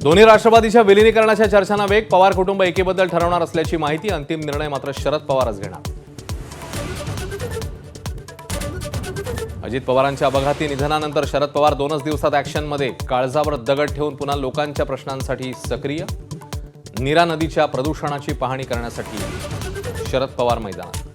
दोन्ही राष्ट्रवादीच्या विलीनीकरणाच्या चर्चांना वेग. पवार कुटुंब एकीबद्दल ठरवणार असल्याची माहिती. अंतिम निर्णय मात्र शरद पवारच घेणार. अजित पवारांच्या अपघाती निधनानंतर शरद पवार 2च दिवसात ॲक्शनमध्ये. काळजावर दगड ठेवून पुन्हा लोकांच्या प्रश्नांसाठी सक्रिय. नीरा नदीच्या प्रदूषणाची पाहणी करण्यासाठी शरद पवार मैदानात.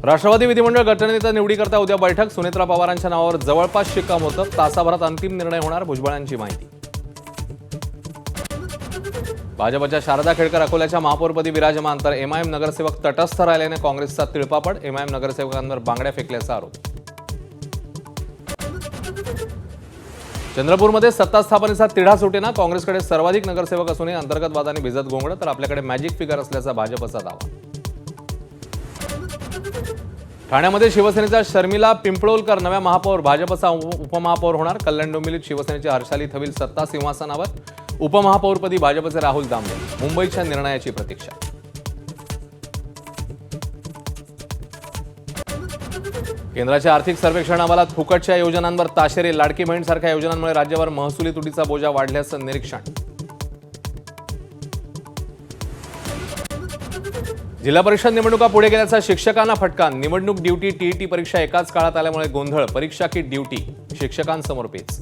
राष्ट्रवादी विधिमंडळ गटनेता निवडीकरता उद्या बैठक. सुनेत्रा पवारांच्या नावावर जवळपास शिक्कामोर्तब. तासाभरात अंतिम निर्णय होणार. भुजबळांची माहिती. भाजपच्या शारदा खेडकर अकोल्याच्या महापौरपदी विराजमान. तर एमआयएम नगरसेवक तटस्थ राहिल्याने काँग्रेसचा तिळपापड. एमआयएम नगरसेवकांवर बांगड्या फेकल्याचा आरोप. चंद्रपूरमध्ये सत्ता स्थापनेचा तिढा सुटेना. काँग्रेसकडे सर्वाधिक नगरसेवक असूनही अंतर्गत वादाने भिजत घोंगडं. तर आपल्याकडे मॅजिक फिगर असल्याचा भाजपचा दावा. ठाण्यामध्ये शिवसेनेचा शर्मिला पिंपळोलकर नव्या महापौर. भाजपचा उपमहापौर होणार. कल्याण डोंबिवलीत शिवसेनेचे हर्षाली थविल सत्ता सिंहासनावर. उपमहापौरपदी भाजपचे राहुल दामले. मुंबईच्या निर्णयाची प्रतीक्षा. केंद्राच्या आर्थिक सर्वेक्षण अहवालात फुकटच्या योजनांवर ताशेरे. लाडकी बहीणसारख्या योजनांमुळे राज्यावर महसुली तुटीचा बोजा वाढल्याचं निरीक्षण. जिल्हा परिषद निवडणुका पुढे गेल्याचा शिक्षकांना फटका. निवडणूक ड्युटी टीईटी परीक्षा एकाच काळात आल्यामुळे गोंधळ. परीक्षा की ड्युटी शिक्षकांसमोर पेच.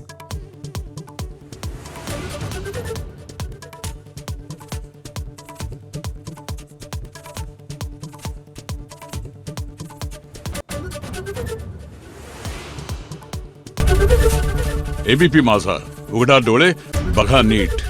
एबीपी माझा, उघडा डोळे बघा नीट.